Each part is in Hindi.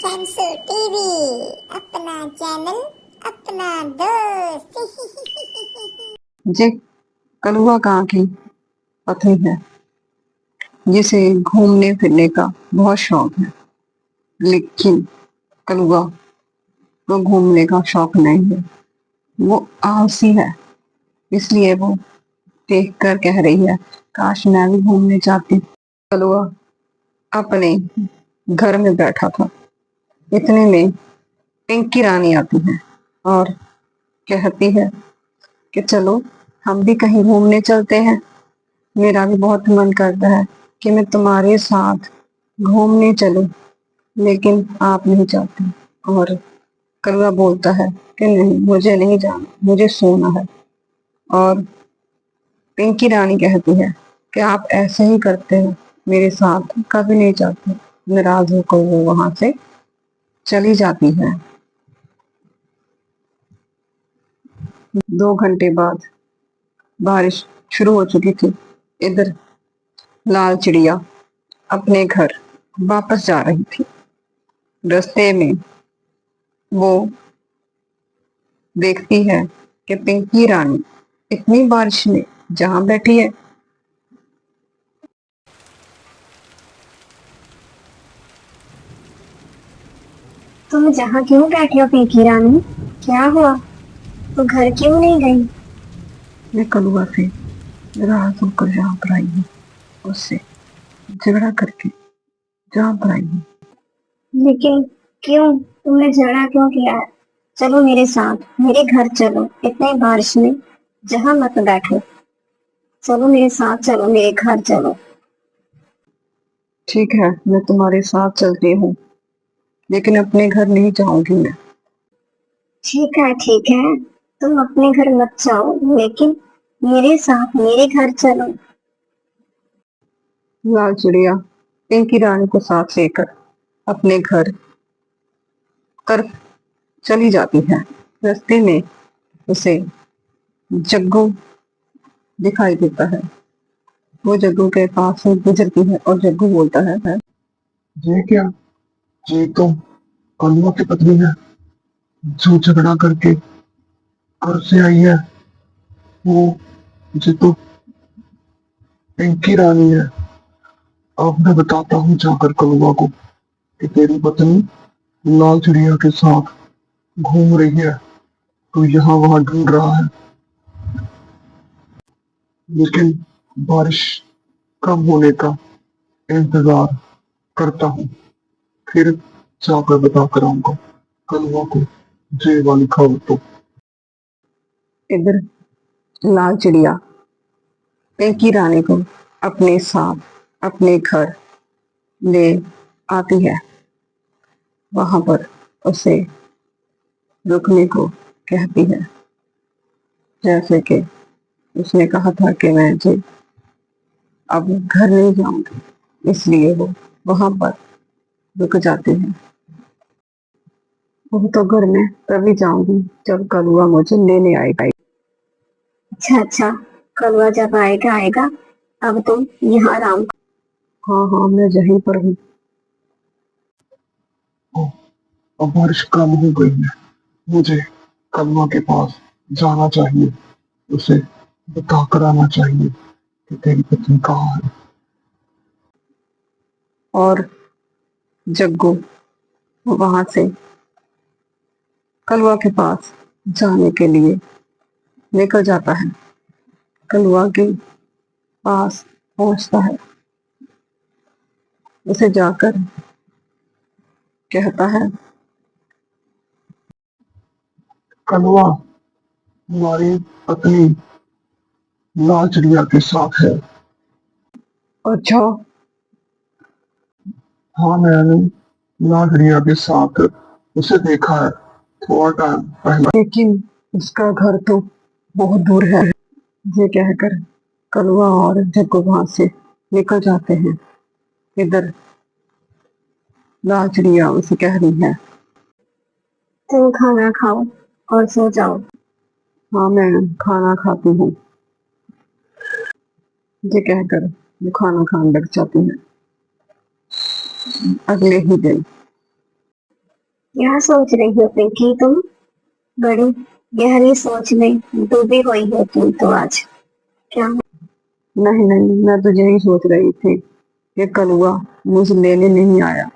शमसू टीवी, अपना चैनल अपना दोस्त। जे कलुआ गांव की पत्नी है जिसे घूमने फिरने का बहुत शौक है, लेकिन कलुआ को घूमने का शौक नहीं है। वो आलसी है, इसलिए वो देख कर कह रही है, काश मैं भी घूमने जाती। कलुआ अपने घर में बैठा था, इतने में पिंकी रानी आती है और कहती है कि चलो हम भी कहीं घूमने चलते हैं। मेरा भी बहुत मन करता है कि मैं तुम्हारे साथ घूमने चलूं, लेकिन आप नहीं चाहते। और कलवा बोलता है कि नहीं, मुझे नहीं जाना, मुझे सोना है। और पिंकी रानी कहती है कि आप ऐसे ही करते हो मेरे साथ, कभी नहीं जाते। नाराज होकर वो वहां से चली जाती है। 2 घंटे बाद बारिश शुरू हो चुकी थी। इधर लाल चिड़िया अपने घर वापस जा रही थी। रास्ते में वो देखती है कि पिंकी रानी इतनी बारिश में जहां बैठी है। तुम जहाँ क्यों बैठी हो पिंकी रानी? क्या हुआ? तो घर क्यों नहीं गई? मैं कलुआ से नाराज होकर जहां पर आई हूँ, उससे झगड़ा करके जहां पर आई हूँ। लेकिन क्यों? तुमने झगड़ा क्यों किया है? चलो मेरे साथ, मेरे घर चलो। इतने बारिश में जहाँ मत बैठो। चलो मेरे साथ, चलो मेरे घर चलो। ठीक है, मैं तुम्हारे साथ चलती हूँ, लेकिन अपने घर नहीं जाऊंगी मैं। ठीक है ठीक है, तुम अपने घर मत जाओ, लेकिन मेरे साथ मेरे घर चलो। लाल चिड़िया पिंकी रानी को साथ लेकर अपने घर तरफ चली जाती है। रास्ते में उसे जग्गू दिखाई देता है। वो जग्गू के पास से गुजरती है और जग्गू बोलता है, ये क्या? ये तो कलुआ की पत्नी है जो झगड़ा करके घर से आई है। वो ये तो पिंकी रानी है। अब मैं बताता हूँ जाकर कलुआ को कि तेरी पत्नी लाल चिड़िया के साथ घूम रही है, तो यहाँ वहां ढूंढ रहा है। लेकिन बारिश कम होने का इंतजार करता हूँ, फिर जाकर बता कर आऊंगा कलुआ को ये वाली खबर तो। इधर लाल चिड़िया पिंकी रानी को अपने साथ अपने घर ले आती है। वहां पर उसे रुकने को कहती है, जैसे कि उसने कहा था कि मैं जी अब घर नहीं जाऊंगी, इसलिए वो वहां पर रुक जाती है। वो तो घर में तभी जाऊंगी जब कलुआ मुझे लेने आएगा। अच्छा अच्छा, कलवा जब आएगा आएगा। अब तुम यहाँ आराम। हाँ हाँ, मैं यहीं पर हूँ। ओ, अब बारिश कम हो गई है, मुझे कलमा के पास जाना चाहिए। उसे बता कर आना चाहिए कि तेरी पत्नी कहाँ है। और जग्गू वहां से कलुआ के पास जाने के लिए निकल जाता है। कलुआ के पास पहुंचता है, उसे जाकर कहता है, कलवा, तुम्हारी पत्नी लाल चिड़िया के साथ है। अच्छा, हाँ, मैंने लाल चिड़िया के साथ उसे देखा है थोड़ा टाइम पहले। लेकिन उसका घर तो बहुत दूर है। ये कहकर कलुआ और जग्गू वहां से निकल जाते हैं। इधर लाल चिड़िया उसे कह रही है, तुम खाना खाओ और सो जाओ। हाँ मैं खाना खाती हूँ। ये कहकर वो खाना खाने लग जाती है। अगले ही दिन क्या सोच रही हो पिंकी तुम? बड़ी गहरी सोच में डूबी हुई हो तुम तो आज। क्या? नहीं नहीं, मैं तो यही सोच रही थी कि कलुआ मुझे लेने नहीं आया।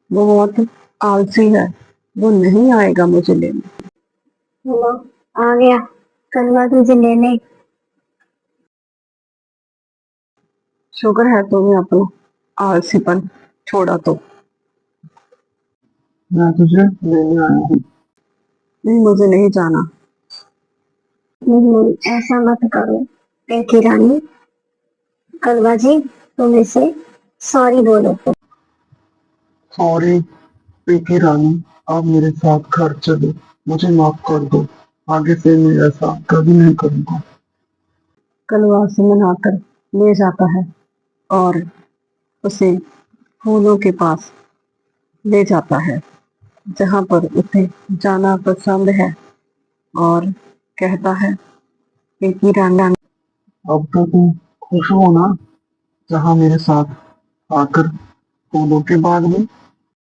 वो बहुत आलसी है, वो नहीं आएगा मुझे लेने। लो, आ गया कलवा तुझे लेने। शुक्र है तुम्हें अपना आलसीपन छोड़ा तो। मैं तुझे लेने आया हूँ। नहीं, मुझे नहीं जाना। नहीं, ऐसा मत करो पिंकी रानी। कलवा जी, तुम इसे सॉरी बोलो। सॉरी पीकी रानी, आप मेरे साथ घर चलो, मुझे माफ कर दो। आगे से मैं ऐसा कभी नहीं करूँगा। कलुआ से मनाकर ले जाता है और उसे फूलों के पास ले जाता है जहां पर उसे जाना पसंद है, और कहता है कि रानी, अब तो तुम खुश हो ना, जहाँ मेरे साथ आकर फूलों के बाग में